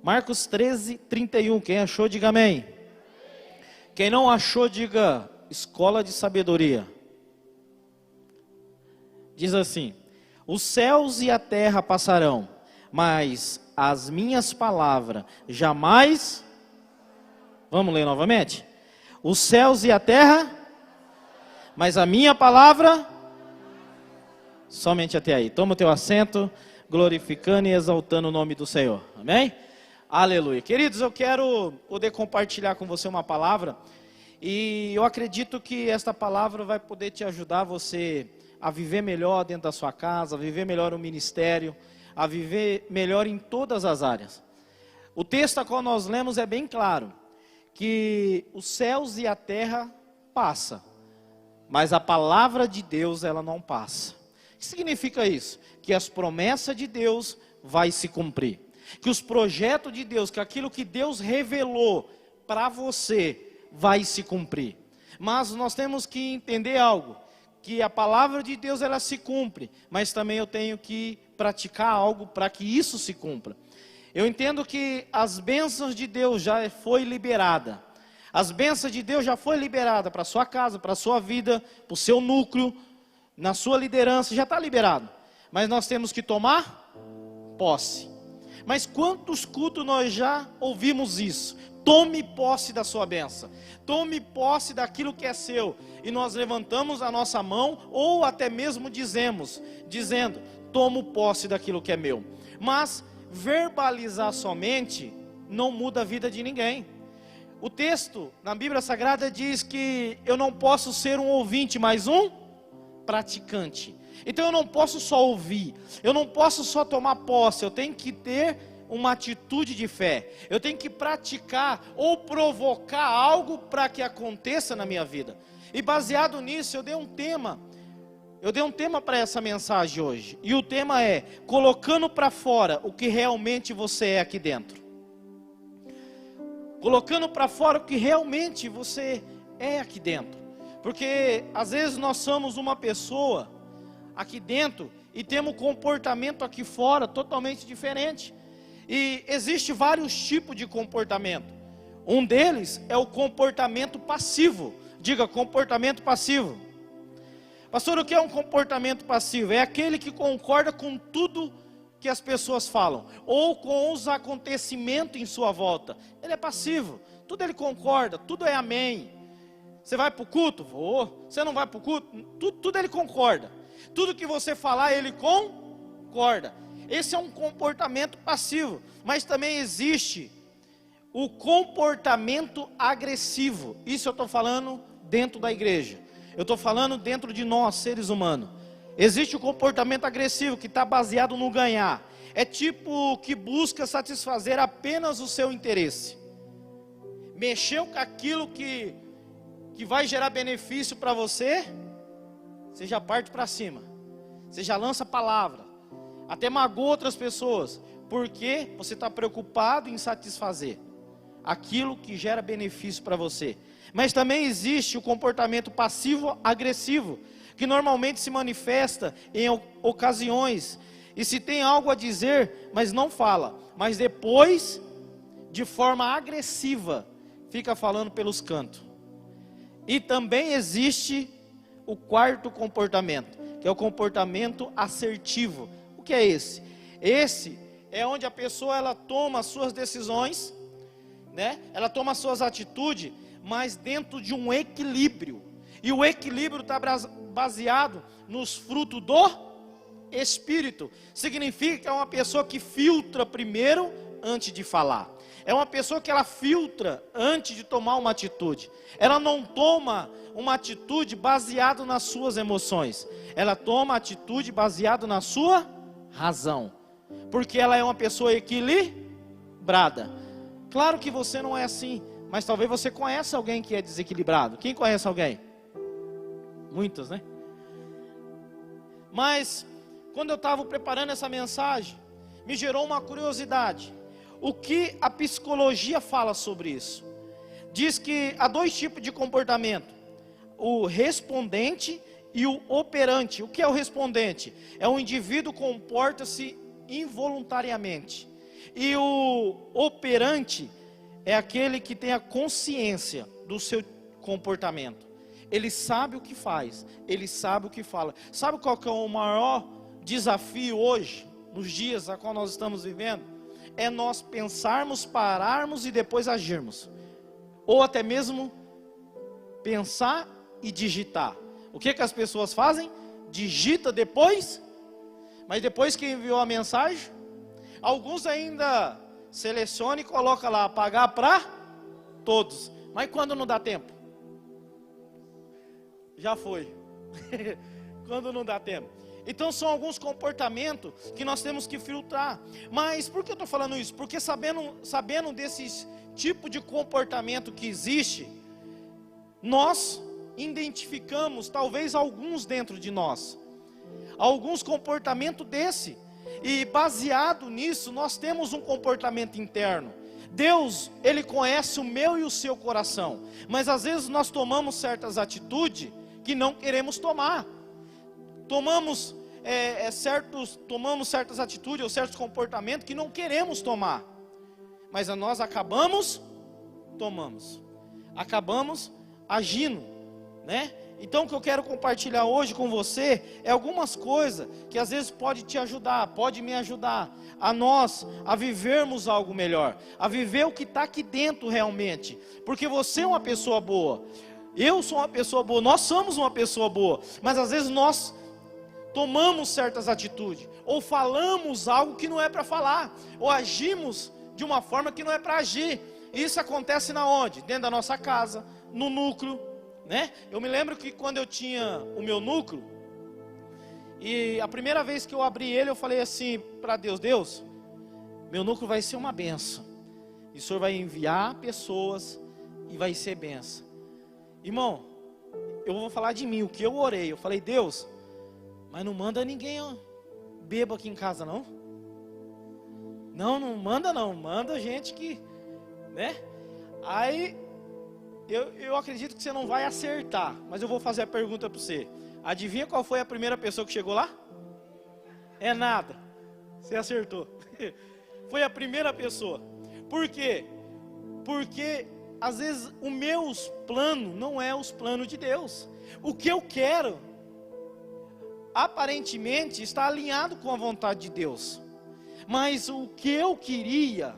Marcos 13, 31. Quem achou, diga amém. Quem não achou, diga escola de sabedoria. Diz assim: os céus e a terra passarão, mas as minhas palavras jamais... Vamos ler novamente? Os céus e a terra, mas a minha palavra... Somente até aí. Toma o teu assento, glorificando e exaltando o nome do Senhor. Amém? Aleluia. Queridos, eu quero poder compartilhar com você uma palavra. E eu acredito que esta palavra vai poder te ajudar você a viver melhor dentro da sua casa, a viver melhor no ministério, a viver melhor em todas as áreas. O texto a qual nós lemos é bem claro, que os céus e a terra passam, mas a palavra de Deus ela não passa. O que significa isso? Que as promessas de Deus vai se cumprir, que os projetos de Deus, que aquilo que Deus revelou para você vai se cumprir. Mas nós temos que entender algo, que a palavra de Deus ela se cumpre, mas também eu tenho que praticar algo para que isso se cumpra. Eu entendo que as bênçãos de Deus já foi liberada. As bênçãos de Deus já foi liberada para a sua casa, para a sua vida, para o seu núcleo, na sua liderança, já está liberado. Mas nós temos que tomar posse. Mas quantos cultos nós já ouvimos isso? Tome posse da sua bênção. Tome posse daquilo que é seu. E nós levantamos a nossa mão, ou até mesmo dizendo, tomo posse daquilo que é meu. Mas verbalizar somente não muda a vida de ninguém. O texto na Bíblia Sagrada diz que eu não posso ser um ouvinte, mas um praticante. Então eu não posso só ouvir, eu não posso só tomar posse, eu tenho que ter uma atitude de fé, eu tenho que praticar ou provocar algo para que aconteça na minha vida. E baseado nisso eu dei um tema para essa mensagem hoje, e o tema é, colocando para fora o que realmente você é aqui dentro. Colocando para fora o que realmente você é aqui dentro. Porque às vezes nós somos uma pessoa aqui dentro e temos um comportamento aqui fora totalmente diferente. E existe vários tipos de comportamento. Um deles é o comportamento passivo. Diga, comportamento passivo. Pastor, o que é um comportamento passivo? É aquele que concorda com tudo que as pessoas falam, ou com os acontecimentos em sua volta. Ele é passivo, tudo ele concorda, tudo é amém. Você vai para o culto? Vou. Você não vai para o culto? Tudo ele concorda. Tudo que você falar, ele concorda. Esse é um comportamento passivo. Mas também existe o comportamento agressivo. Isso eu estou falando dentro da igreja. Eu estou falando dentro de nós, seres humanos. Existe o comportamento agressivo que está baseado no ganhar. É tipo que busca satisfazer apenas o seu interesse. Mexeu com aquilo que vai gerar benefício para você, você já parte para cima. Você já lança a palavra. Até magoa outras pessoas. Porque você está preocupado em satisfazer aquilo que gera benefício para você. Mas também existe o comportamento passivo-agressivo, que normalmente se manifesta em ocasiões, e se tem algo a dizer, mas não fala, mas depois, de forma agressiva, fica falando pelos cantos. E também existe o quarto comportamento, que é o comportamento assertivo. O que é esse? Esse é onde a pessoa ela toma as suas decisões, né? Ela toma as suas atitudes, mas dentro de um equilíbrio. E o equilíbrio está baseado nos frutos do Espírito. Significa que é uma pessoa que filtra primeiro antes de falar. É uma pessoa que ela filtra antes de tomar uma atitude. Ela não toma uma atitude baseada nas suas emoções. Ela toma atitude baseada na sua razão. Porque ela é uma pessoa equilibrada. Claro que você não é assim, mas talvez você conheça alguém que é desequilibrado. Quem conhece alguém? Muitos, né? Mas quando eu estava preparando essa mensagem, me gerou uma curiosidade. O que a psicologia fala sobre isso? Diz que há dois tipos de comportamento: o respondente e o operante. O que é o respondente? É um indivíduo que comporta-se involuntariamente. E o operante é aquele que tem a consciência do seu comportamento. Ele sabe o que faz, ele sabe o que fala. Sabe qual que é o maior desafio hoje, nos dias a qual nós estamos vivendo? É nós pensarmos, pararmos e depois agirmos. Ou até mesmo pensar e digitar. O que as pessoas fazem? Digita depois, mas depois que enviou a mensagem, alguns ainda selecionam e colocam lá, apagar para todos. Mas quando não dá tempo? Já foi. Quando não dá tempo. Então são alguns comportamentos que nós temos que filtrar. Mas por que eu estou falando isso? Porque sabendo desses tipo de comportamento que existe, nós identificamos talvez alguns dentro de nós. Alguns comportamentos desse. E baseado nisso, nós temos um comportamento interno. Deus, Ele conhece o meu e o seu coração. Mas às vezes nós tomamos certas atitudes que não queremos tomar. Tomamos certas atitudes ou certos comportamentos que não queremos tomar. Mas nós acabamos agindo, né? Então o que eu quero compartilhar hoje com você é algumas coisas que às vezes pode te ajudar, pode me ajudar a vivermos algo melhor, a viver o que está aqui dentro realmente, porque você é uma pessoa boa, eu sou uma pessoa boa, nós somos uma pessoa boa, mas às vezes nós tomamos certas atitudes, ou falamos algo que não é para falar, ou agimos de uma forma que não é para agir. Isso acontece na onde? Dentro da nossa casa, no núcleo, né? Eu me lembro que quando eu tinha o meu núcleo, e a primeira vez que eu abri ele, eu falei assim para Deus: Deus, meu núcleo vai ser uma benção, e o Senhor vai enviar pessoas, e vai ser benção. Irmão, eu vou falar de mim, o que eu orei, eu falei: Deus, mas não manda ninguém bebo aqui em casa não. Não manda não, manda gente que, né? Aí, eu acredito que você não vai acertar, mas eu vou fazer a pergunta para você. Adivinha qual foi a primeira pessoa que chegou lá? É nada, você acertou. Foi a primeira pessoa. Por quê? Porque às vezes os meus planos não é os planos de Deus. O que eu quero, aparentemente, está alinhado com a vontade de Deus. Mas o que eu queria,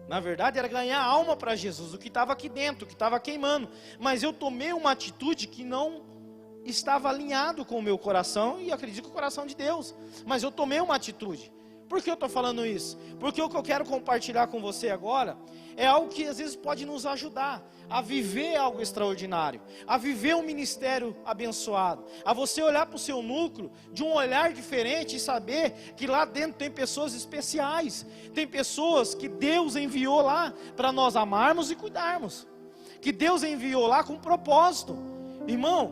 na verdade, era ganhar alma para Jesus, o que estava aqui dentro, o que estava queimando. Mas eu tomei uma atitude que não estava alinhado com o meu coração, e acredito que o coração de Deus. Mas eu tomei uma atitude. Por que eu estou falando isso? Porque o que eu quero compartilhar com você agora é algo que às vezes pode nos ajudar a viver algo extraordinário, a viver um ministério abençoado, a você olhar para o seu núcleo de um olhar diferente e saber que lá dentro tem pessoas especiais, tem pessoas que Deus enviou lá para nós amarmos e cuidarmos, que Deus enviou lá com propósito. Irmão,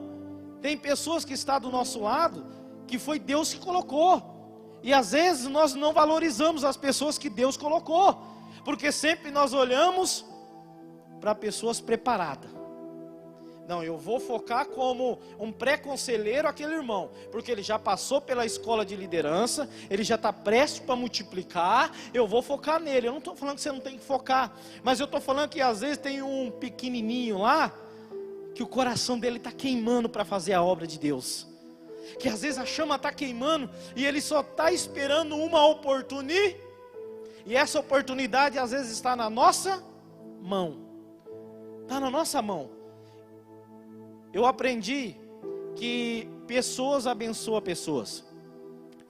tem pessoas que estão do nosso lado, que foi Deus que colocou. E às vezes nós não valorizamos as pessoas que Deus colocou, porque sempre nós olhamos para pessoas preparadas. Não, eu vou focar como um pré-conselheiro aquele irmão, porque ele já passou pela escola de liderança, ele já está prestes para multiplicar, eu vou focar nele. Eu não estou falando que você não tem que focar, mas eu estou falando que às vezes tem um pequenininho lá, que o coração dele está queimando para fazer a obra de Deus, que às vezes a chama está queimando, e ele só está esperando uma oportunidade, e essa oportunidade às vezes está na nossa mão, está na nossa mão. Eu aprendi que pessoas abençoam pessoas,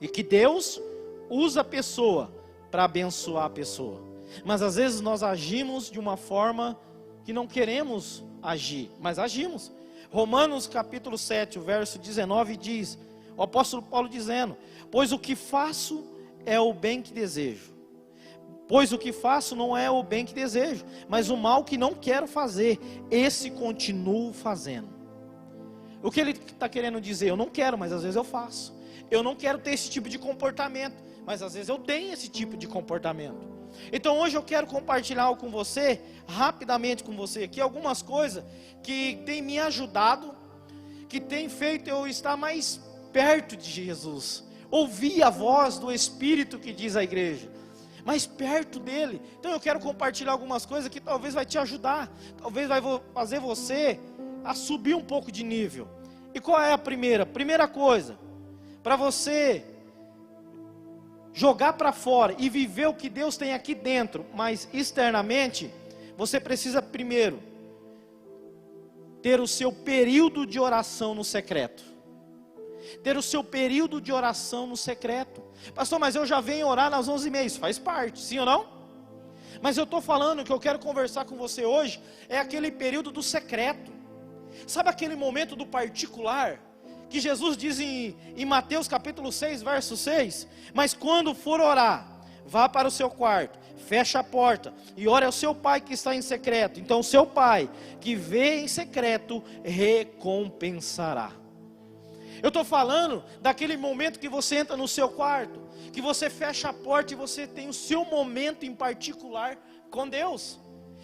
e que Deus usa a pessoa para abençoar a pessoa, mas às vezes nós agimos de uma forma que não queremos agir, mas agimos. Romanos capítulo 7, o verso 19 diz, o apóstolo Paulo dizendo: pois o que faço é o bem que desejo. Pois o que faço não é o bem que desejo, mas o mal que não quero fazer, esse continuo fazendo. O que ele está querendo dizer? Eu não quero, mas às vezes eu faço. Eu não quero ter esse tipo de comportamento, mas às vezes eu tenho esse tipo de comportamento. Então hoje eu quero compartilhar algo com você, rapidamente com você aqui, algumas coisas que tem me ajudado, que tem feito eu estar mais perto de Jesus, ouvir a voz do Espírito que diz à igreja. mais perto dele. Então eu quero compartilhar algumas coisas que talvez vai te ajudar, talvez vai fazer você a subir um pouco de nível. E qual é a primeira? Primeira coisa, para você jogar para fora e viver o que Deus tem aqui dentro, mas externamente, você precisa primeiro ter o seu período de oração no secreto. Ter o seu período de oração no secreto. Pastor, mas eu já venho orar nas 11h30, isso faz parte, sim ou não? Mas eu estou falando que eu quero conversar com você hoje, é aquele período do secreto. Sabe aquele momento do particular, que Jesus diz em Mateus capítulo 6, verso 6, mas quando for orar, vá para o seu quarto, fecha a porta, e ore ao seu pai que está em secreto, então o seu pai, que vê em secreto, recompensará. Eu estou falando daquele momento que você entra no seu quarto, que você fecha a porta e você tem o seu momento em particular com Deus.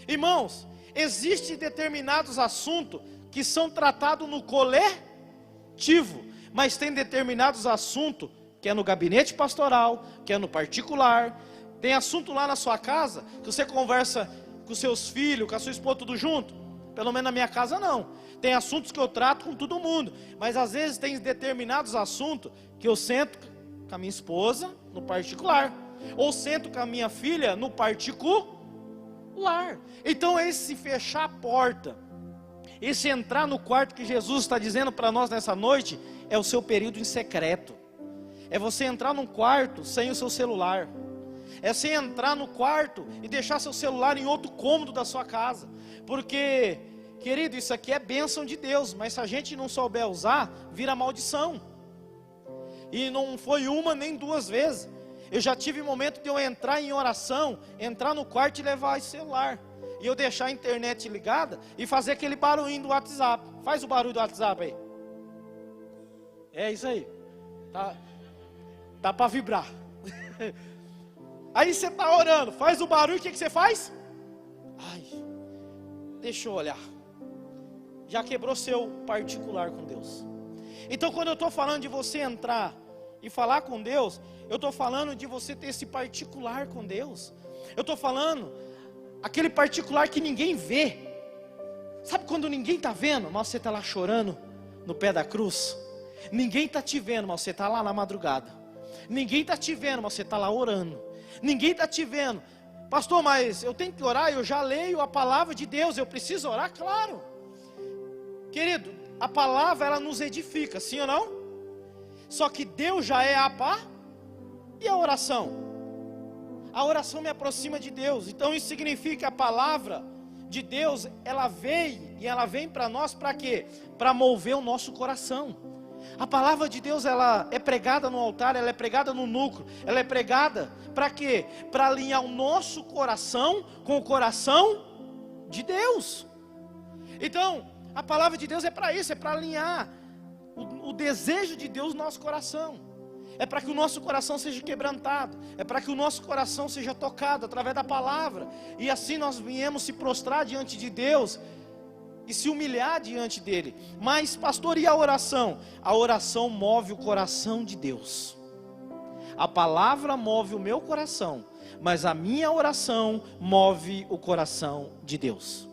Irmãos, existem determinados assuntos que são tratados no coletivo, mas tem determinados assuntos que é no gabinete pastoral, que é no particular. Tem assunto lá na sua casa, que você conversa com seus filhos, com a sua esposa, tudo junto. Pelo menos na minha casa não. Tem assuntos que eu trato com todo mundo, mas às vezes tem determinados assuntos que eu sento com a minha esposa no particular, ou sento com a minha filha no particular. Então esse fechar a porta, esse entrar no quarto que Jesus está dizendo para nós nessa noite, é o seu período em secreto. É você entrar num quarto sem o seu celular. É você entrar no quarto e deixar seu celular em outro cômodo da sua casa. Porque, querido, isso aqui é bênção de Deus, mas se a gente não souber usar, vira maldição. E não foi uma nem duas vezes. Eu já tive momento de eu entrar em oração, entrar no quarto e levar esse celular. E eu deixar a internet ligada e fazer aquele barulhinho do WhatsApp. Faz o barulho do WhatsApp aí. É isso aí. Tá para vibrar. Aí você está orando, faz o barulho, o que você faz? Ai, deixa eu olhar. Já quebrou seu particular com Deus. Então quando eu estou falando de você entrar e falar com Deus, eu estou falando de você ter esse particular com Deus. Eu estou falando aquele particular que ninguém vê. Sabe quando ninguém está vendo, mas você está lá chorando no pé da cruz? Ninguém está te vendo, mas você está lá na madrugada. Ninguém está te vendo, mas você está lá orando. Ninguém está te vendo. Pastor, mas eu tenho que orar, eu já leio a palavra de Deus, eu preciso orar? Claro. Querido, a palavra ela nos edifica, sim ou não? Só que Deus já é a paz. E a oração? A oração me aproxima de Deus. Então isso significa que a palavra de Deus, ela veio e ela vem para nós para quê? Para mover o nosso coração. A palavra de Deus, ela é pregada no altar, ela é pregada no núcleo, ela é pregada para quê? Para alinhar o nosso coração com o coração de Deus. Então, a palavra de Deus é para isso, é para alinhar o desejo de Deus no nosso coração. É para que o nosso coração seja quebrantado, é para que o nosso coração seja tocado através da palavra, e assim nós viemos se prostrar diante de Deus e se humilhar diante dele. Mas pastor, e a oração? A oração move o coração de Deus. A palavra move o meu coração, mas a minha oração move o coração de Deus.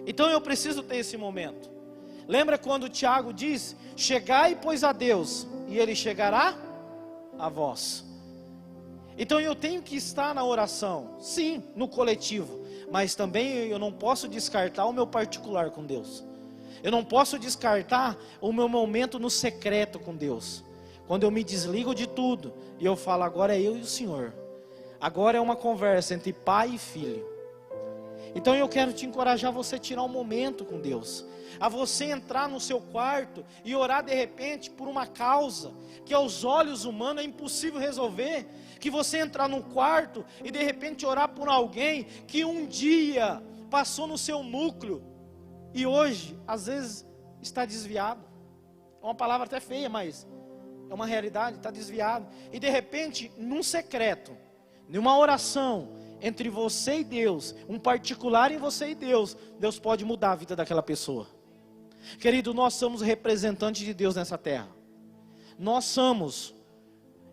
Então eu preciso ter esse momento. Lembra quando Tiago diz: chegai pois a Deus, e Ele chegará a vós. Então eu tenho que estar na oração, sim, no coletivo, mas também eu não posso descartar o meu particular com Deus. Eu não posso descartar o meu momento no secreto com Deus. Quando eu me desligo de tudo e eu falo, agora é eu e o Senhor. Agora é uma conversa entre pai e filho. Então eu quero te encorajar a você tirar um momento com Deus, a você entrar no seu quarto e orar de repente por uma causa que aos olhos humanos é impossível resolver. Que você entrar num quarto e de repente orar por alguém que um dia passou no seu núcleo e hoje às vezes está desviado. É uma palavra até feia, mas é uma realidade, está desviado. E de repente, num secreto, numa oração entre você e Deus, um particular em você e Deus, Deus pode mudar a vida daquela pessoa. Querido, nós somos representantes de Deus nessa terra. Nós somos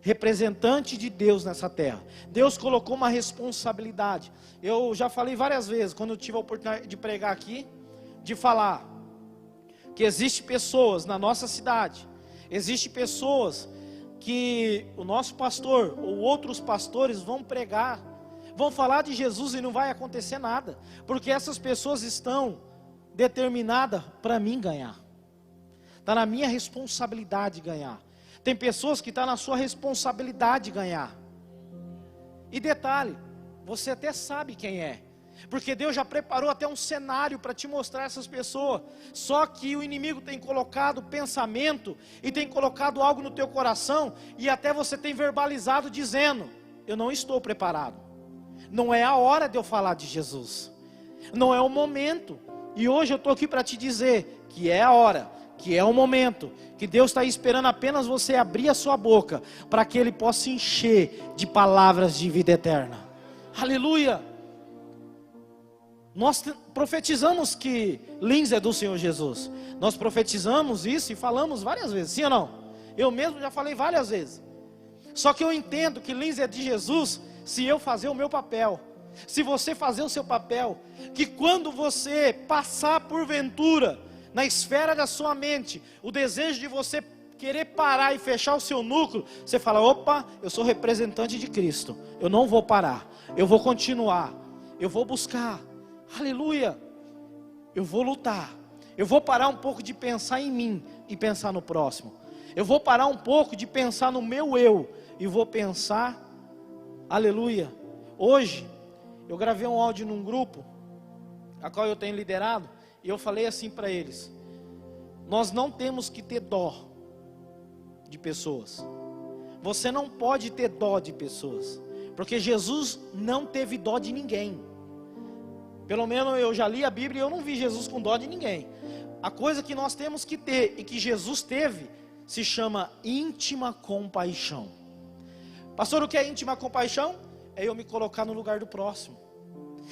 representante de Deus nessa terra. Deus colocou uma responsabilidade. Eu já falei várias vezes, quando eu tive a oportunidade de pregar aqui, de falar que existe pessoas na nossa cidade, existe pessoas que o nosso pastor ou outros pastores vão pregar, vão falar de Jesus e não vai acontecer nada, porque essas pessoas estão determinadas para mim ganhar. Está na minha responsabilidade ganhar. Tem pessoas que estão na sua responsabilidade ganhar. E detalhe, você até sabe quem é, porque Deus já preparou até um cenário para te mostrar essas pessoas. Só que o inimigo tem colocado pensamento e tem colocado algo no teu coração, e até você tem verbalizado dizendo: eu não estou preparado, não é a hora de eu falar de Jesus, não é o momento. E hoje eu estou aqui para te dizer que é a hora, que é o momento, que Deus está esperando apenas você abrir a sua boca, para que Ele possa encher de palavras de vida eterna. Aleluia! Nós profetizamos que Lins é do Senhor Jesus. Nós profetizamos isso e falamos várias vezes, sim ou não? Eu mesmo já falei várias vezes. Só que eu entendo que Lins é de Jesus se eu fazer o meu papel, se você fazer o seu papel, que quando você passar porventura na esfera da sua mente o desejo de você querer parar e fechar o seu núcleo, você fala: opa, eu sou representante de Cristo, eu não vou parar, eu vou continuar, eu vou buscar, aleluia, eu vou lutar, eu vou parar um pouco de pensar em mim e pensar no próximo, eu vou parar um pouco de pensar no meu eu e vou pensar, aleluia. Hoje eu gravei um áudio num grupo a qual eu tenho liderado, e eu falei assim para eles: nós não temos que ter dó de pessoas. Você não pode ter dó de pessoas, porque Jesus não teve dó de ninguém. Pelo menos eu já li a Bíblia e eu não vi Jesus com dó de ninguém. A coisa que nós temos que ter, e que Jesus teve, se chama íntima compaixão. Pastor, o que é íntima compaixão? É eu me colocar no lugar do próximo,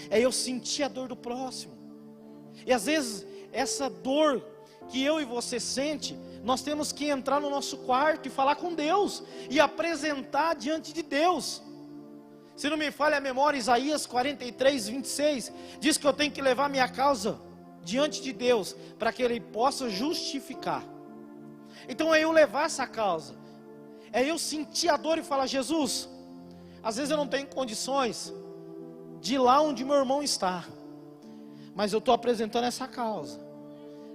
é eu sentir a dor do próximo. E às vezes essa dor que eu e você sente, nós temos que entrar no nosso quarto e falar com Deus, e apresentar diante de Deus. Se não me falha a memória, Isaías 43, 26, diz que eu tenho que levar minha causa diante de Deus, para que Ele possa justificar. Então é eu levar essa causa, é eu sentir a dor e falar: Jesus, às vezes eu não tenho condições de ir lá onde meu irmão está, mas eu estou apresentando essa causa,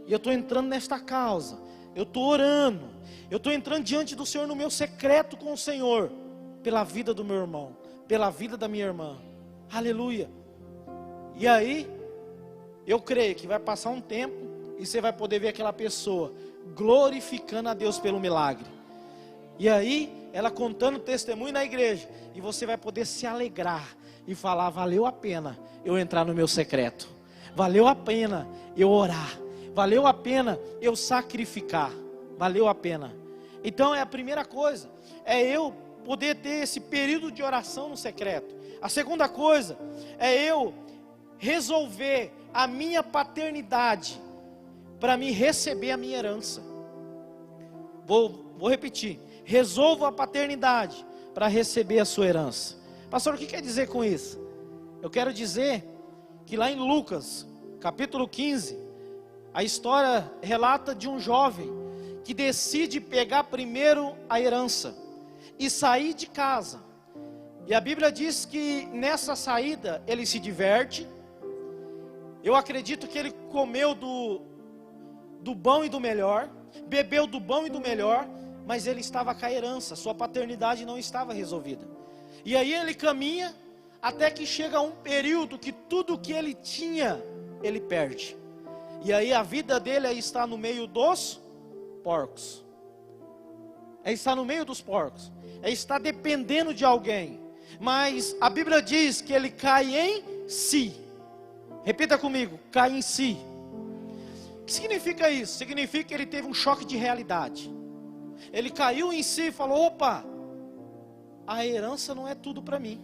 e eu estou entrando nesta causa, eu estou orando, eu estou entrando diante do Senhor no meu secreto com o Senhor, pela vida do meu irmão, pela vida da minha irmã, aleluia. E aí, eu creio que vai passar um tempo, e você vai poder ver aquela pessoa glorificando a Deus pelo milagre, e aí, ela contando testemunho na igreja, e você vai poder se alegrar, e falar: valeu a pena eu entrar no meu secreto, valeu a pena eu orar, valeu a pena eu sacrificar, valeu a pena. Então é a primeira coisa, é eu poder ter esse período de oração no secreto. A segunda coisa, é eu resolver a minha paternidade, para me receber a minha herança. Vou repetir, resolvo a paternidade, para receber a sua herança. Pastor, o que quer dizer com isso? Eu quero dizer que lá em Lucas, capítulo 15, a história relata de um jovem que decide pegar primeiro a herança e sair de casa. E a Bíblia diz que nessa saída ele se diverte. Eu acredito que ele comeu do bom e do melhor, bebeu do bom e do melhor, mas ele estava com a herança, sua paternidade não estava resolvida. E aí ele caminha, até que chega um período que tudo que ele tinha, ele perde. E aí a vida dele é estar no meio dos porcos. É estar no meio dos porcos. É estar dependendo de alguém. Mas a Bíblia diz que ele cai em si. Repita comigo: cai em si. O que significa isso? Significa que ele teve um choque de realidade. Ele caiu em si e falou: opa, a herança não é tudo para mim.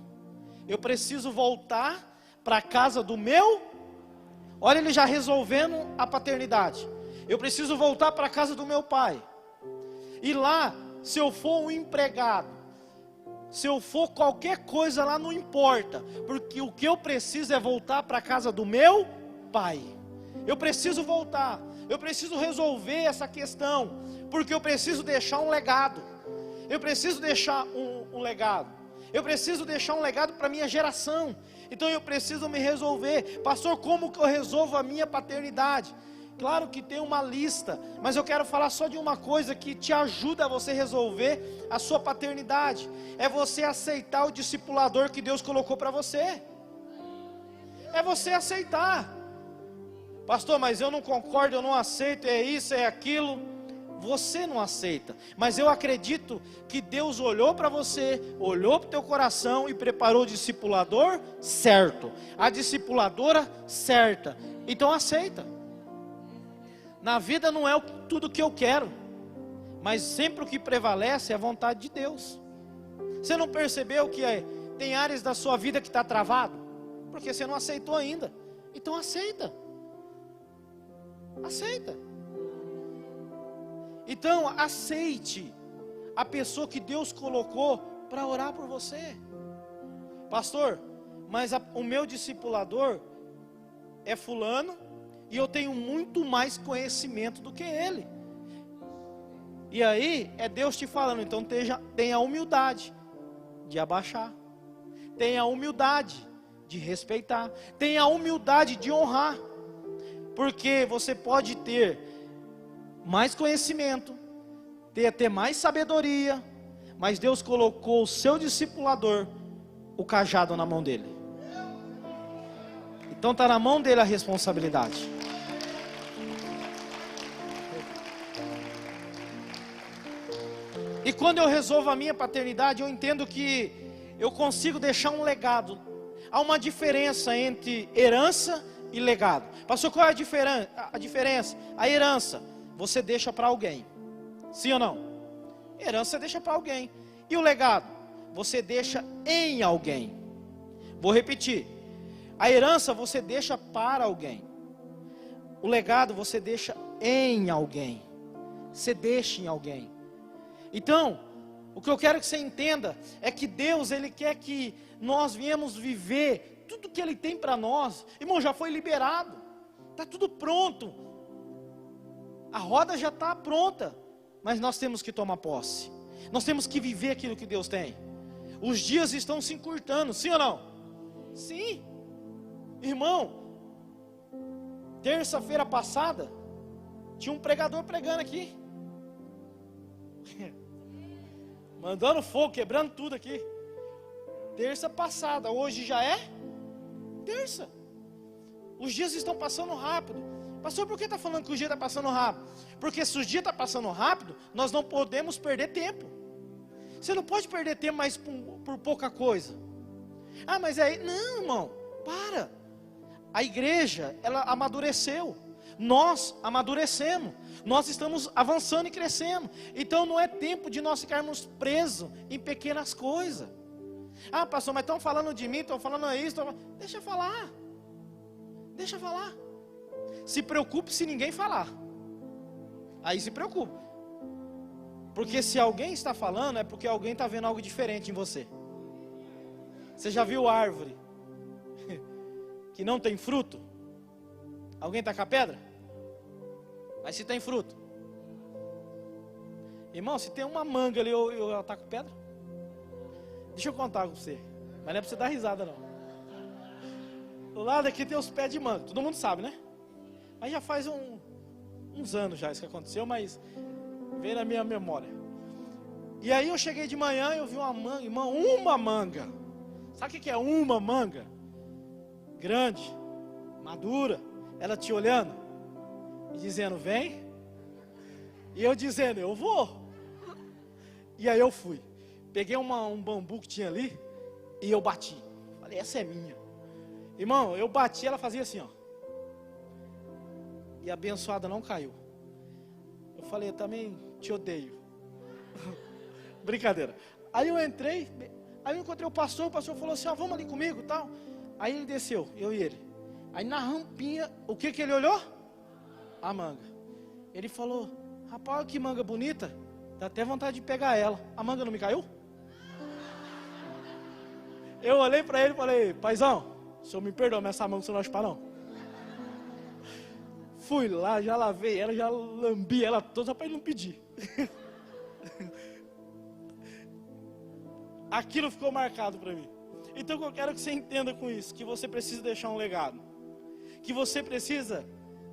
Eu preciso voltar para a casa do meu. Olha, ele já resolvendo a paternidade. Eu preciso voltar para a casa do meu pai. E lá, se eu for um empregado, Se eu for qualquer coisa lá, não importa, porque o que eu preciso é voltar para a casa do meu pai. Eu preciso voltar, eu preciso resolver essa questão, porque eu preciso deixar um legado. Eu preciso deixar um legado. Eu preciso deixar um legado para a minha geração. Então eu preciso me resolver. Pastor, como que eu resolvo a minha paternidade? Claro que tem uma lista, mas eu quero falar só de uma coisa que te ajuda a você resolver a sua paternidade. É você aceitar o discipulador que Deus colocou para você. É você aceitar. Pastor, mas eu não concordo, eu não aceito, é isso, é aquilo. Você não aceita, mas eu acredito que Deus olhou para você, olhou para o teu coração e preparou o discipulador certo, a discipuladora certa. Então aceita. Na vida não é tudo o que eu quero, mas sempre o que prevalece é a vontade de Deus. Você não percebeu que tem áreas da sua vida que está travado? Porque você não aceitou ainda. Então aceita. Aceita. Então aceite a pessoa que Deus colocou para orar por você. Pastor, mas o meu discipulador é fulano, e eu tenho muito mais conhecimento do que ele. E aí, é Deus te falando, então tenha a humildade de abaixar. Tenha a humildade de respeitar. Tenha a humildade de honrar. Porque você pode ter mais conhecimento, ter mais sabedoria, mas Deus colocou o seu discipulador, o cajado na mão dele. Então está na mão dele a responsabilidade. E quando eu resolvo a minha paternidade, eu entendo que eu consigo deixar um legado. Há uma diferença entre herança e legado. Pastor, qual é a diferença? A herança, você deixa para alguém. Sim ou não? Herança você deixa para alguém. E o legado? Você deixa em alguém. Vou repetir. A herança você deixa para alguém. O legado você deixa em alguém. Você deixa em alguém. Então, o que eu quero que você entenda é que Deus, Ele quer que nós viemos viver tudo que Ele tem para nós. Irmão, já foi liberado, está tudo pronto, a roda já está pronta, mas nós temos que tomar posse, nós temos que viver aquilo que Deus tem. Os dias estão se encurtando, sim ou não? Sim, irmão, terça-feira passada, tinha um pregador pregando aqui, mandando fogo, quebrando tudo aqui. Terça passada, hoje já é terça. Os dias estão passando rápido. Pastor, por que está falando que o dia está passando rápido? Porque se o dia está passando rápido, nós não podemos perder tempo. Você não pode perder tempo mais por pouca coisa. Ah, mas aí, não, irmão, para. A igreja, ela amadureceu. Nós amadurecemos, nós estamos avançando e crescendo. Então não é tempo de nós ficarmos presos em pequenas coisas. Ah, pastor, mas estão falando de mim, estão falando isso, deixa eu falar. Deixa eu falar. Se preocupe se ninguém falar. Aí se preocupe. Porque se alguém está falando, é porque alguém está vendo algo diferente em você. Você já viu árvore que não tem fruto? Alguém está com a pedra? Mas se tem fruto. Irmão, se tem uma manga ali, eu ataco pedra? Deixa eu contar com você. Mas não é para você dar risada não. Do lado aqui tem os pés de manga. Todo mundo sabe, né? Mas já faz uns anos já isso que aconteceu, mas veio na minha memória. E aí eu cheguei de manhã e eu vi uma manga. Irmão, uma manga. Sabe o que é uma manga? Grande, madura. Ela te olhando e dizendo, vem. E eu dizendo, eu vou. E aí eu fui. Peguei um bambu que tinha ali e eu bati. Falei, essa é minha. Irmão, eu bati, ela fazia assim, ó. E a abençoada não caiu. Eu falei, eu também te odeio. Brincadeira. Aí eu entrei, aí eu encontrei o pastor falou assim, ó, vamos ali comigo e tal. Aí ele desceu, eu e ele. Aí na rampinha, o que ele olhou? A manga. Ele falou, rapaz, que manga bonita. Dá até vontade de pegar ela. A manga não me caiu? Eu olhei para ele e falei: paizão, o senhor me perdoa, mas essa mão você não acha não. Fui lá, já lavei ela, já lambi ela toda, só para ele não pedir. Aquilo ficou marcado para mim. Então eu quero que você entenda com isso, que você precisa deixar um legado. Que você precisa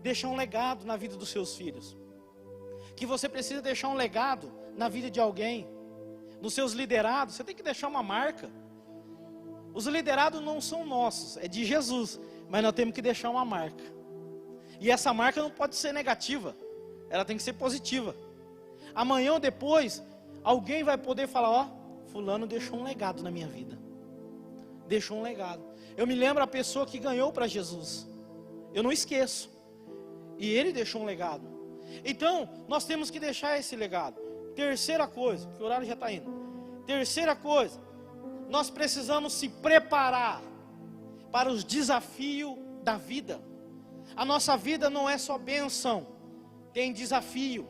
deixar um legado na vida dos seus filhos. Que você precisa deixar um legado na vida de alguém. Nos seus liderados, você tem que deixar uma marca. Os liderados não são nossos, é de Jesus. Mas nós temos que deixar uma marca. E essa marca não pode ser negativa. Ela tem que ser positiva. Amanhã ou depois, alguém vai poder falar: ó, fulano deixou um legado na minha vida. Deixou um legado. Eu me lembro a pessoa que ganhou para Jesus. Eu não esqueço. E ele deixou um legado. Então, nós temos que deixar esse legado. Terceira coisa, que o horário já está indo. Terceira coisa, nós precisamos se preparar para os desafios da vida. A nossa vida não é só bênção, tem desafio.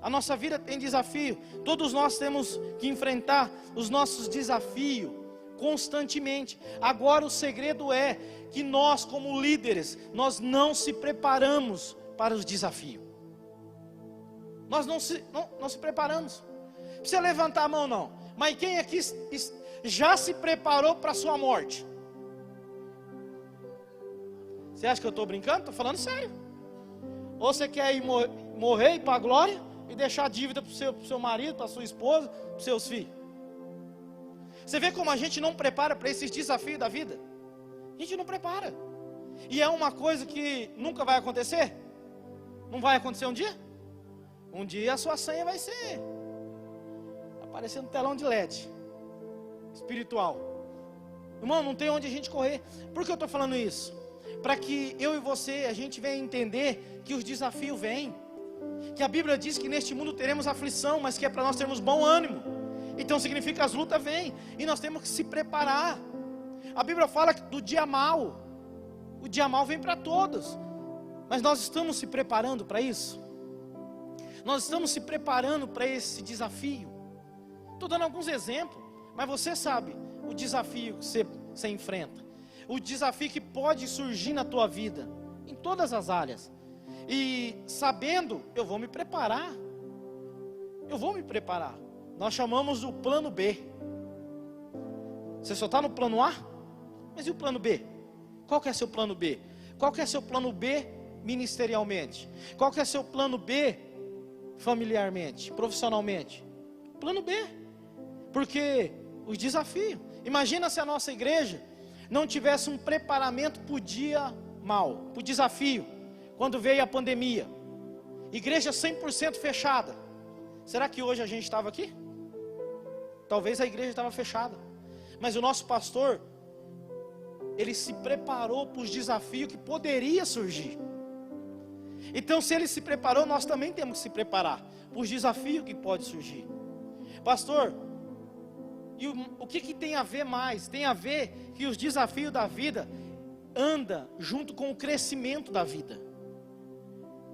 A nossa vida tem desafio. Todos nós temos que enfrentar os nossos desafios constantemente. Agora o segredo é que nós, como líderes, nós não se preparamos para os desafios. Nós não se preparamos. Não precisa levantar a mão não. Mas quem aqui já se preparou para a sua morte? Você acha que eu estou brincando? Estou falando sério. Ou você quer ir morrer, ir para a glória e deixar dívida para o seu marido, para a sua esposa, para os seus filhos? Você vê como a gente não prepara para esses desafios da vida? A gente não prepara. E é uma coisa que nunca vai acontecer? Não vai acontecer um dia? Um dia a sua senha vai ser aparecendo telão de LED espiritual. Irmão, não tem onde a gente correr. Por que eu estou falando isso? Para que eu e você, a gente venha entender que os desafios vêm. Que a Bíblia diz que neste mundo teremos aflição, mas que é para nós termos bom ânimo. Então significa que as lutas vêm, e nós temos que se preparar. A Bíblia fala do dia mau. O dia mau vem para todos. Mas nós estamos se preparando para isso? Nós estamos se preparando para esse desafio? Estou dando alguns exemplos, mas você sabe o desafio que você enfrenta. O desafio que pode surgir na tua vida, em todas as áreas. E sabendo, eu vou me preparar. Eu vou me preparar. Nós chamamos o plano B. Você só está no plano A? Mas e o plano B? Qual que é seu plano B? Qual que é seu plano B ministerialmente? Qual que é seu plano B familiarmente, profissionalmente? Plano B. Porque os desafios. Imagina se a nossa igreja não tivesse um preparamento para o dia mau, para o desafio. Quando veio a pandemia, igreja 100% fechada. Será que hoje a gente estava aqui? Talvez a igreja estava fechada. Mas o nosso pastor, ele se preparou para os desafios que poderia surgir. Então se ele se preparou, nós também temos que se preparar para os desafios que pode surgir. Pastor, e o que tem a ver mais? Tem a ver que os desafios da vida andam junto com o crescimento da vida.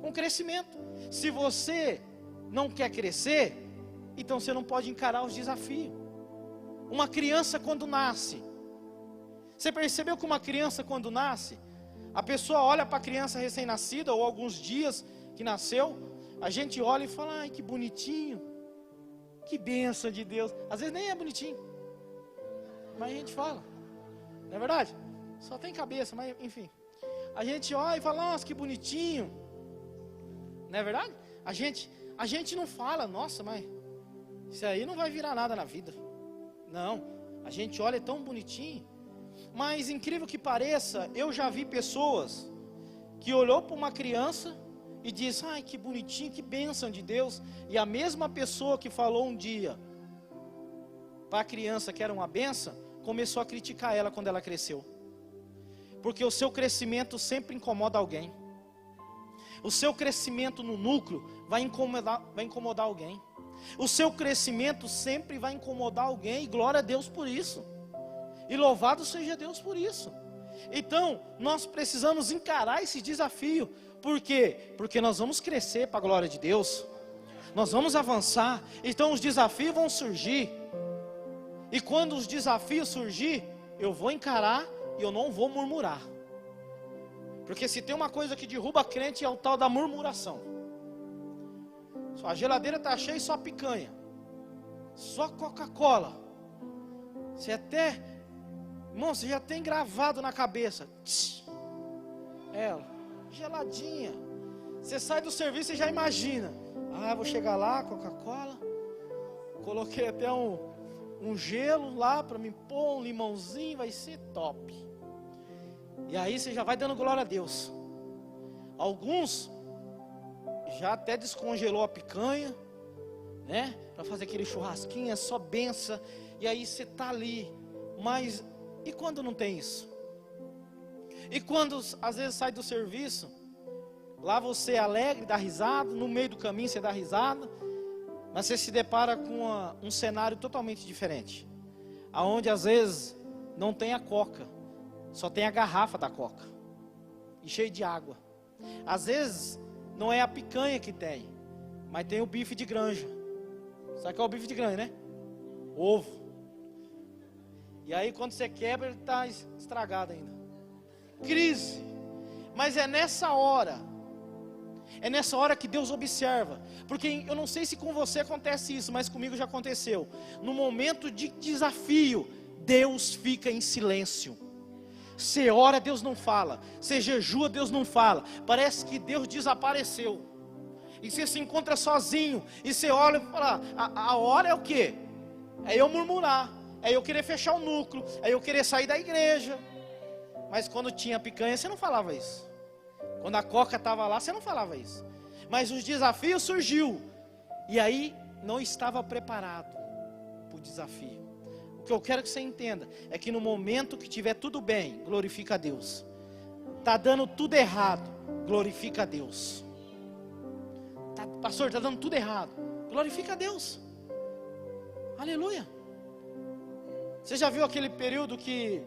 Com o crescimento. Se você não quer crescer, então você não pode encarar os desafios. Uma criança quando nasce, você percebeu que uma criança quando nasce, a pessoa olha para a criança recém-nascida, ou alguns dias que nasceu, a gente olha e fala: ai, que bonitinho, que bênção de Deus. Às vezes nem é bonitinho, mas a gente fala, não é verdade? Só tem cabeça, mas enfim. A gente olha e fala: nossa, que bonitinho, não é verdade? A gente não fala: nossa, mas isso aí não vai virar nada na vida. Não, a gente olha, é tão bonitinho. Mas incrível que pareça, eu já vi pessoas que olhou para uma criança e diz: ai, que bonitinho, que bênção de Deus. E a mesma pessoa que falou um dia para a criança que era uma bênção, começou a criticar ela quando ela cresceu. Porque o seu crescimento sempre incomoda alguém. O seu crescimento no núcleo vai incomodar alguém. O seu crescimento sempre vai incomodar alguém. E glória a Deus por isso. E louvado seja Deus por isso. Então, nós precisamos encarar esse desafio. Por quê? Porque nós vamos crescer para a glória de Deus. Nós vamos avançar. Então, os desafios vão surgir. E quando os desafios surgir, eu vou encarar e eu não vou murmurar. Porque se tem uma coisa que derruba a crente é o tal da murmuração. Sua geladeira está cheia e só picanha, só Coca-Cola. Você até, irmão, você já tem gravado na cabeça. Ela, geladinha. Você sai do serviço e já imagina. Vou chegar lá, Coca-Cola. Coloquei até um gelo lá para me pôr, um limãozinho, vai ser top. E aí você já vai dando glória a Deus. Alguns já até descongelou a picanha, né? Para fazer aquele churrasquinho, é só benção. E aí você está ali. Mas e quando não tem isso? E quando às vezes sai do serviço, lá você é alegre, dá risada, no meio do caminho você dá risada, mas você se depara com um cenário totalmente diferente, aonde às vezes não tem a coca, só tem a garrafa da coca, e cheio de água. Às vezes não é a picanha que tem, mas tem o bife de granja. Sabe o que é o bife de granja, né? Ovo. E aí quando você quebra, ele está estragado ainda. Crise. Mas é nessa hora que Deus observa. Porque eu não sei se com você acontece isso, mas comigo já aconteceu. No momento de desafio, Deus fica em silêncio. Você ora, Deus não fala. Você jejua, Deus não fala. Parece que Deus desapareceu. E você se encontra sozinho. E você olha e fala, a hora é o quê? É eu murmurar. É eu querer fechar o núcleo. É eu querer sair da igreja. Mas quando tinha picanha, você não falava isso. Quando a coca estava lá, você não falava isso. Mas os desafios surgiu. E aí não estava preparado para o desafio. O que eu quero que você entenda é que no momento que tiver tudo bem, glorifica a Deus. Está dando tudo errado, glorifica a Deus. Pastor, está dando tudo errado, glorifica a Deus. Aleluia. Você já viu aquele período que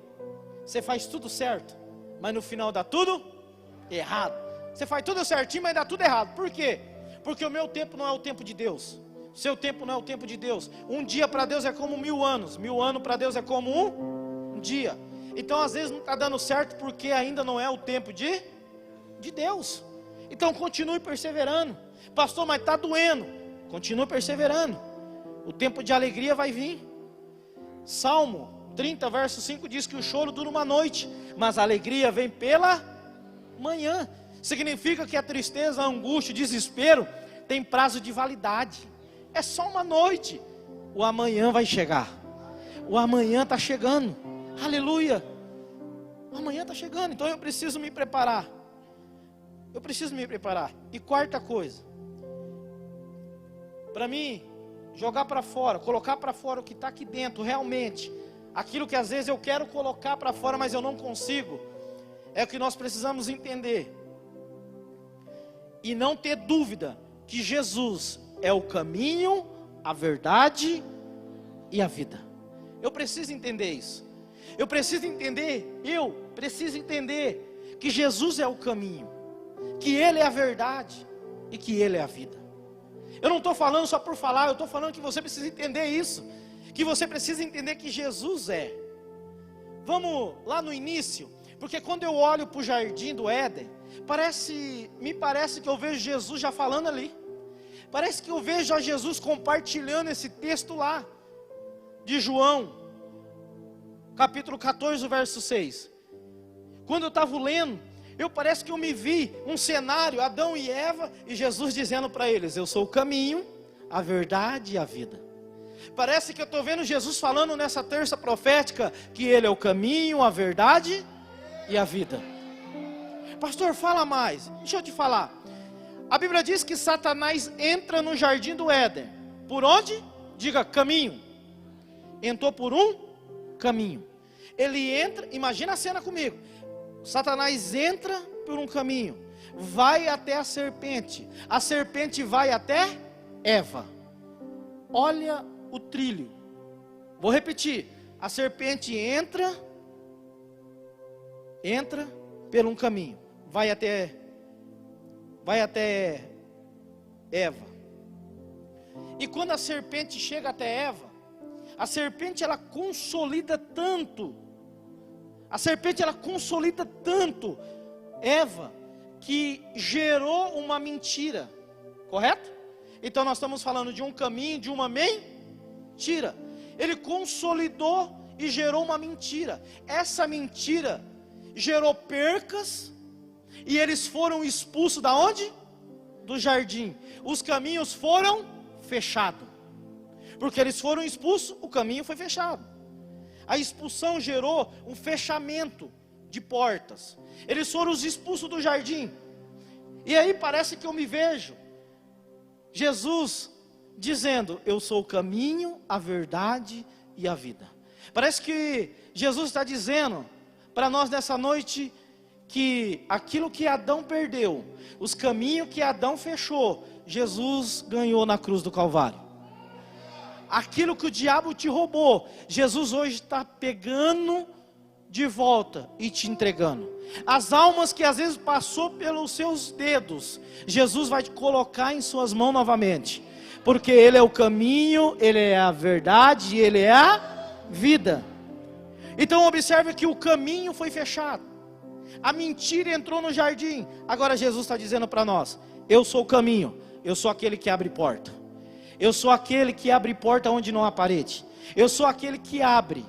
você faz tudo certo, mas no final dá tudo errado? Você faz tudo certinho, mas dá tudo errado. Por quê? Porque o meu tempo não é o tempo de Deus. O seu tempo não é o tempo de Deus. Um dia para Deus é como 1000 anos. 1000 anos para Deus é como um dia. Então às vezes não está dando certo porque ainda não é o tempo de Deus. Então continue perseverando. Pastor, mas está doendo. Continue perseverando. O tempo de alegria vai vir. Salmo 30, verso 5 diz que o choro dura uma noite, mas a alegria vem pela manhã. Significa que a tristeza, a angústia, o desespero tem prazo de validade. É só uma noite. O amanhã vai chegar. O amanhã está chegando. Aleluia. O amanhã está chegando. Então eu preciso me preparar. Eu preciso me preparar. E quarta coisa, para mim jogar para fora, colocar para fora o que está aqui dentro realmente, aquilo que às vezes eu quero colocar para fora, mas eu não consigo, é o que nós precisamos entender. E não ter dúvida que Jesus é o caminho, a verdade e a vida. Eu preciso entender isso. Eu preciso entender que Jesus é o caminho, que Ele é a verdade e que Ele é a vida. Eu não estou falando só por falar, eu estou falando que você precisa entender isso, que você precisa entender que Jesus é. Vamos lá no início, porque quando eu olho para o jardim do Éden, me parece que eu vejo Jesus já falando ali. Parece que eu vejo a Jesus compartilhando esse texto lá, de João, capítulo 14, verso 6. Quando eu estava lendo, parece que eu me vi um cenário, Adão e Eva, e Jesus dizendo para eles, eu sou o caminho, a verdade e a vida. Parece que eu estou vendo Jesus falando nessa terça profética, que Ele é o caminho, a verdade e a vida. Pastor, fala mais. Deixa eu te falar. A Bíblia diz que Satanás entra no jardim do Éden. Por onde? Diga, caminho. Entrou por um caminho. Ele entra, imagina a cena comigo. Satanás entra por um caminho, vai até a serpente vai até Eva. Olha o trilho. Vou repetir. A serpente entra por um caminho, vai até Eva. E quando a serpente chega até Eva, A serpente, ela consolida tanto. A serpente, ela consolida tanto Eva, que gerou uma mentira. Correto? Então nós estamos falando de um caminho, de uma mentira. Ele consolidou e gerou uma mentira. Essa mentira gerou percas, e eles foram expulsos da onde? Do jardim. Os caminhos foram fechados. Porque eles foram expulsos, o caminho foi fechado. A expulsão gerou um fechamento de portas. Eles foram os expulsos do jardim. E aí parece que eu me vejo Jesus dizendo: eu sou o caminho, a verdade e a vida. Parece que Jesus está dizendo para nós nessa noite que aquilo que Adão perdeu, os caminhos que Adão fechou, Jesus ganhou na cruz do Calvário. Aquilo que o diabo te roubou, Jesus hoje está pegando de volta e te entregando. As almas que às vezes passou pelos seus dedos, Jesus vai te colocar em suas mãos novamente. Porque Ele é o caminho, Ele é a verdade, Ele é a vida. Então observe que o caminho foi fechado. A mentira entrou no jardim. Agora Jesus está dizendo para nós: eu sou o caminho, eu sou aquele que abre porta. Eu sou aquele que abre porta onde não há parede. Eu sou aquele que abre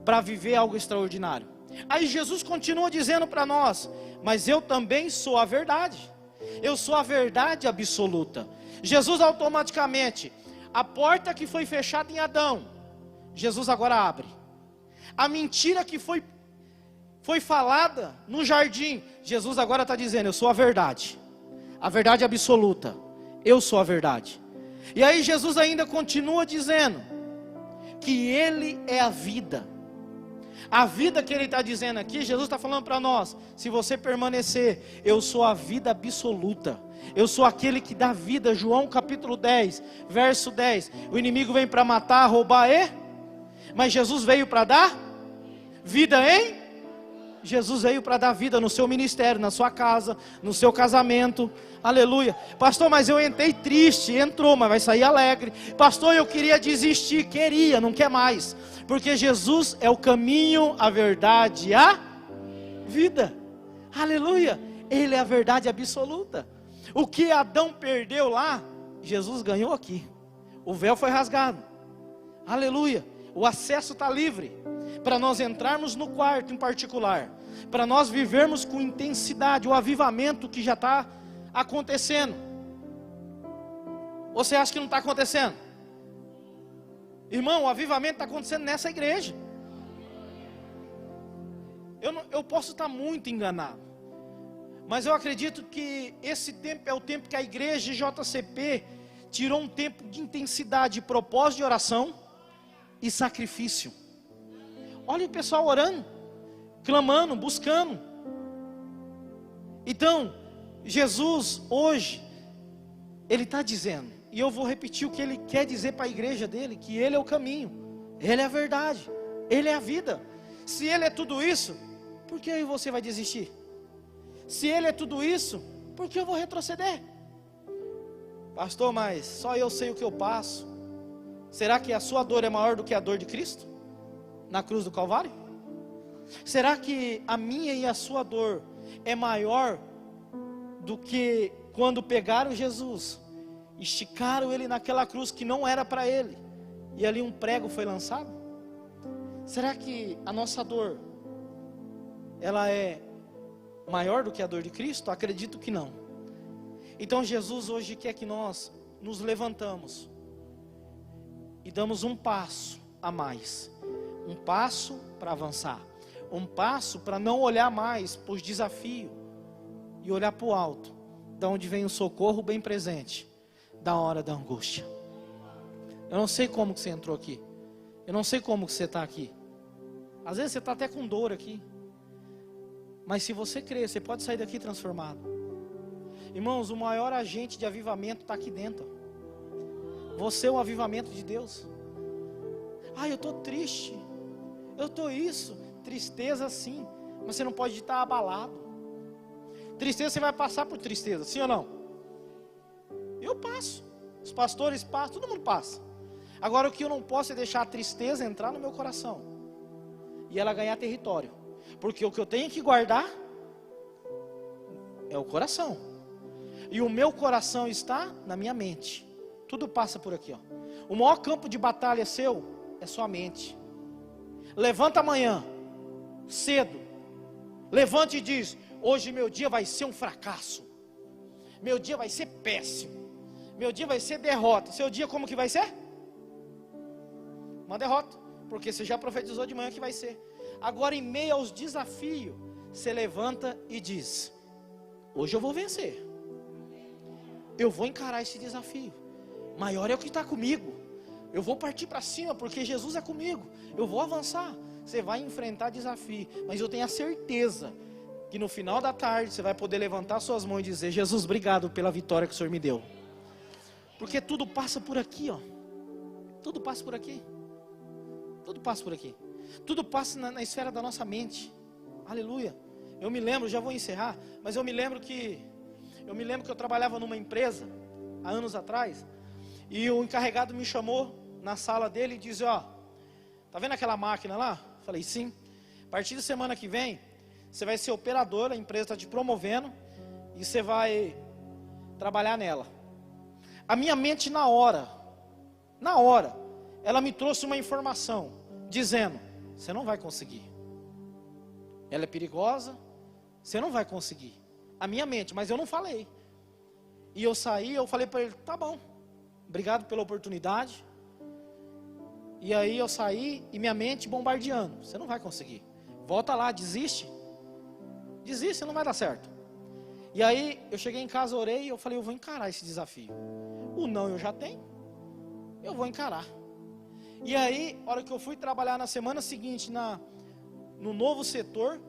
para viver algo extraordinário. Aí Jesus continua dizendo para nós: mas eu também sou a verdade. Eu sou a verdade absoluta. Jesus automaticamente, a porta que foi fechada em Adão, Jesus agora abre. A mentira que foi falada no jardim, Jesus agora está dizendo: eu sou a verdade absoluta. Eu sou a verdade. E aí Jesus ainda continua dizendo que Ele é a vida. A vida que Ele está dizendo aqui, Jesus está falando para nós: se você permanecer, eu sou a vida absoluta. Eu sou aquele que dá vida. João capítulo 10, verso 10. O inimigo vem para matar, roubar mas Jesus veio para dar vida em... Jesus veio para dar vida no seu ministério, na sua casa, no seu casamento. Aleluia. Pastor, mas eu entrei triste. Entrou, mas vai sair alegre. Pastor, eu queria desistir. Não quer mais. Porque Jesus é o caminho, a verdade e a vida. Aleluia. Ele é a verdade absoluta. O que Adão perdeu lá, Jesus ganhou aqui. O véu foi rasgado. Aleluia. O acesso está livre para nós entrarmos no quarto em particular, para nós vivermos com intensidade o avivamento que já está acontecendo. Você acha que não está acontecendo? Irmão, o avivamento está acontecendo nessa igreja. Eu posso estar muito enganado, mas eu acredito que esse tempo é o tempo que a igreja JCP tirou um tempo de intensidade, propósito de oração e sacrifício. Olha o pessoal orando, clamando, buscando. Então, Jesus hoje, Ele está dizendo, e eu vou repetir o que Ele quer dizer para a igreja dele: que Ele é o caminho, Ele é a verdade, Ele é a vida. Se Ele é tudo isso, por que eu e você vai desistir? Se Ele é tudo isso, por que eu vou retroceder? Pastor, mas só eu sei o que eu passo. Será que a sua dor é maior do que a dor de Cristo na cruz do Calvário? Será que a minha e a sua dor é maior do que quando pegaram Jesus, esticaram Ele naquela cruz que não era para Ele, e ali um prego foi lançado? Será que a nossa dor, ela é maior do que a dor de Cristo? Acredito que não. Então Jesus hoje quer que nós nos levantamos e damos um passo a mais, um passo para avançar, um passo para não olhar mais para os desafios e olhar para o alto, da onde vem o socorro bem presente, da hora da angústia. Eu não sei como que você entrou aqui, eu não sei como que você está aqui, às vezes você está até com dor aqui, mas se você crer, você pode sair daqui transformado. Irmãos, o maior agente de avivamento está aqui dentro. Você é o avivamento de Deus. Eu estou triste, eu estou isso. Tristeza sim, mas você não pode estar abalado. Tristeza, você vai passar por tristeza, sim ou não? Eu passo, os pastores passam, todo mundo passa. Agora o que eu não posso é deixar a tristeza entrar no meu coração e ela ganhar território, porque o que eu tenho que guardar é o coração, e o meu coração está na minha mente. Tudo passa por aqui, ó. O maior campo de batalha seu é sua mente. Levanta amanhã cedo, levante e diz: hoje meu dia vai ser um fracasso, meu dia vai ser péssimo, meu dia vai ser derrota. Seu dia como que vai ser? Uma derrota, porque você já profetizou de manhã que vai ser. Agora, em meio aos desafios, você levanta e diz: hoje eu vou vencer, eu vou encarar esse desafio, maior é o que está comigo, eu vou partir para cima, porque Jesus é comigo, eu vou avançar. Você vai enfrentar desafio, mas eu tenho a certeza que no final da tarde você vai poder levantar suas mãos e dizer: Jesus, obrigado pela vitória que o Senhor me deu. Porque tudo passa por aqui, ó. Tudo passa por aqui. Tudo passa por aqui. Tudo passa na esfera da nossa mente. Aleluia. Eu me lembro, já vou encerrar, mas eu me lembro que eu trabalhava numa empresa há anos atrás, e o encarregado me chamou na sala dele e disse: ó, tá vendo aquela máquina lá? Falei: sim. A partir da semana que vem, você vai ser operador, a empresa está te promovendo e você vai trabalhar nela. A minha mente na hora, ela me trouxe uma informação, dizendo: você não vai conseguir, ela é perigosa, você não vai conseguir. A minha mente, mas eu não falei. E eu saí, eu falei para ele: tá bom, obrigado pela oportunidade. E aí eu saí e minha mente bombardeando: você não vai conseguir, volta lá, desiste, você não vai dar certo. E aí eu cheguei em casa, orei e eu falei: eu vou encarar esse desafio. O não eu já tenho, eu vou encarar. E aí, a hora que eu fui trabalhar na semana seguinte no novo setor,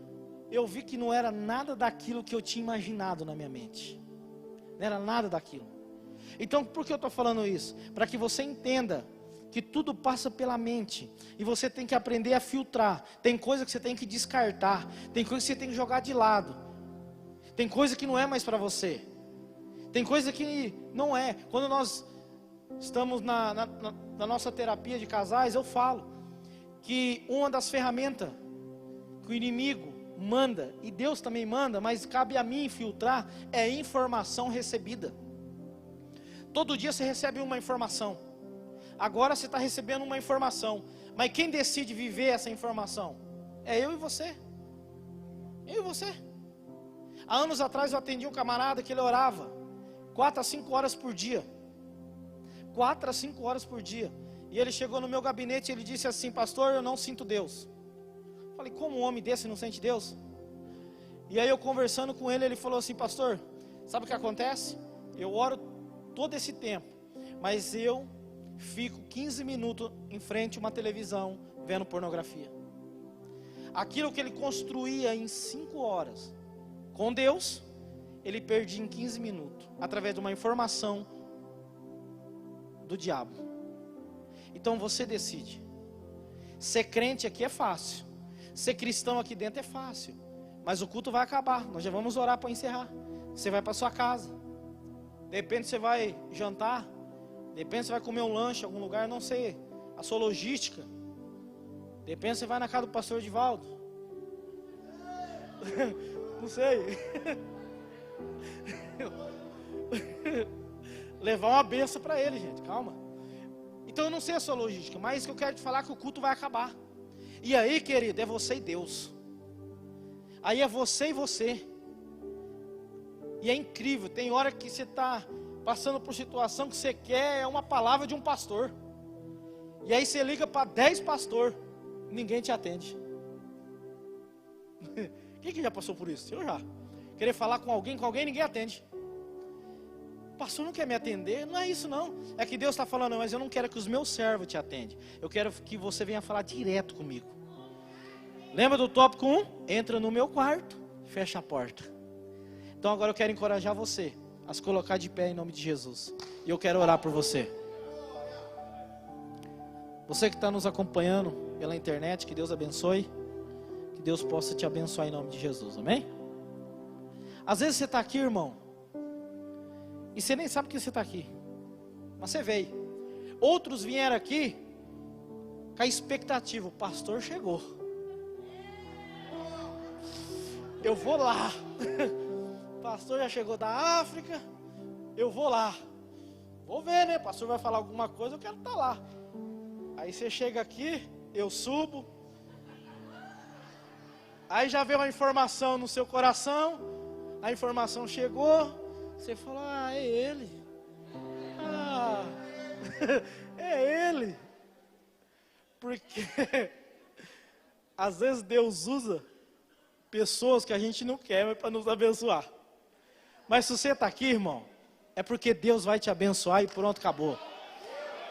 eu vi que não era nada daquilo que eu tinha imaginado na minha mente. Não era nada daquilo. Então, por que eu estou falando isso? Para que você entenda que tudo passa pela mente, e você tem que aprender a filtrar. Tem coisa que você tem que descartar, tem coisa que você tem que jogar de lado, tem coisa que não é mais para você, tem coisa que não é. Quando nós estamos na nossa terapia de casais, eu falo que uma das ferramentas que o inimigo manda, e Deus também manda, mas cabe a mim filtrar, é informação recebida. Todo dia você recebe uma informação. Agora você está recebendo uma informação, mas quem decide viver essa informação? É eu e você. Eu e você. Há anos atrás eu atendi um camarada que ele orava 4 a 5 horas por dia. 4 a 5 horas por dia. E ele chegou no meu gabinete e ele disse assim: pastor, eu não sinto Deus. Eu falei: como um homem desse não sente Deus? E aí eu conversando com ele, ele falou assim: pastor, sabe o que acontece? Eu oro todo esse tempo, mas eu fico 15 minutos em frente a uma televisão vendo pornografia. Aquilo que ele construía em 5 horas com Deus, ele perdia em 15 minutos, através de uma informação do diabo. Então você decide. Ser crente aqui é fácil, ser cristão aqui dentro é fácil, mas o culto vai acabar, nós já vamos orar para encerrar. Você vai para sua casa, de repente você vai jantar, de repente você vai comer um lanche em algum lugar, não sei a sua logística. De repente você vai na casa do pastor Edivaldo. Não sei. Levar uma benção para ele, gente, calma. Então eu não sei a sua logística, mas o que eu quero te falar é que o culto vai acabar. E aí, querido, é você e Deus. Aí é você e você. E é incrível, tem hora que você está passando por situação que você quer uma palavra de um pastor. E aí você liga para 10 pastores, ninguém te atende. Quem que já passou por isso? Eu já. Querer falar com alguém, ninguém atende. O pastor não quer me atender, não é isso não. É que Deus está falando: mas eu não quero que os meus servos te atendam. Eu quero que você venha falar direto comigo. Lembra do tópico 1? Entra no meu quarto, fecha a porta. Então agora eu quero encorajar você a se colocar de pé em nome de Jesus. E eu quero orar por você. Você que está nos acompanhando pela internet, que Deus abençoe. Que Deus possa te abençoar em nome de Jesus, amém? Às vezes você está aqui, irmão, e você nem sabe que você está aqui, mas você veio. Outros vieram aqui com a expectativa, o pastor chegou. Eu vou lá. O pastor já chegou da África, eu vou lá. Vou ver, né? O pastor vai falar alguma coisa, eu quero estar lá. Aí você chega aqui, eu subo. Aí já veio uma informação no seu coração. A informação chegou. Você falou, é ele. É ele. Porque às vezes Deus usa pessoas que a gente não quer para nos abençoar. Mas se você está aqui, irmão, é porque Deus vai te abençoar e pronto, acabou.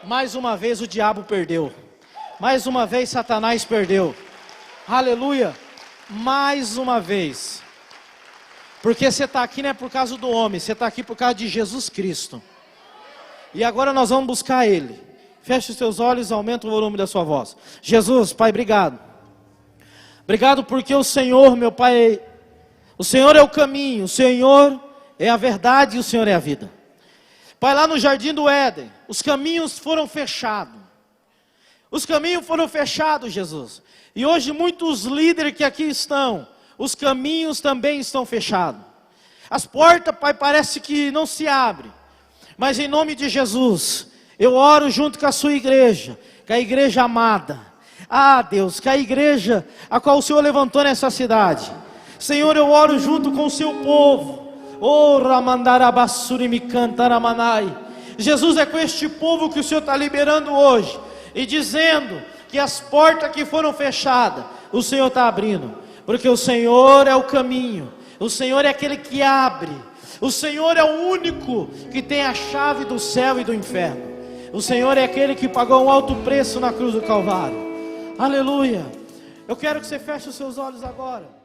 Mais uma vez o diabo perdeu. Mais uma vez Satanás perdeu. Aleluia. Mais uma vez. Porque você está aqui não é por causa do homem, você está aqui por causa de Jesus Cristo. E agora nós vamos buscar Ele. Feche os seus olhos e aumenta o volume da sua voz. Jesus, Pai, obrigado. Obrigado porque o Senhor, meu Pai, o Senhor é o caminho, o Senhor é a verdade e o Senhor é a vida. Pai, lá no jardim do Éden, os caminhos foram fechados. Os caminhos foram fechados, Jesus. E hoje muitos líderes que aqui estão, os caminhos também estão fechados. As portas, Pai, parece que não se abrem. Mas em nome de Jesus, eu oro junto com a sua igreja, com a igreja amada. Deus, com a igreja a qual o Senhor levantou nessa cidade. Senhor, eu oro junto com o seu povo. Jesus, é com este povo que o Senhor está liberando hoje. E dizendo que as portas que foram fechadas, o Senhor está abrindo. Porque o Senhor é o caminho. O Senhor é aquele que abre. O Senhor é o único que tem a chave do céu e do inferno. O Senhor é aquele que pagou um alto preço na cruz do Calvário. Aleluia. Eu quero que você feche os seus olhos agora.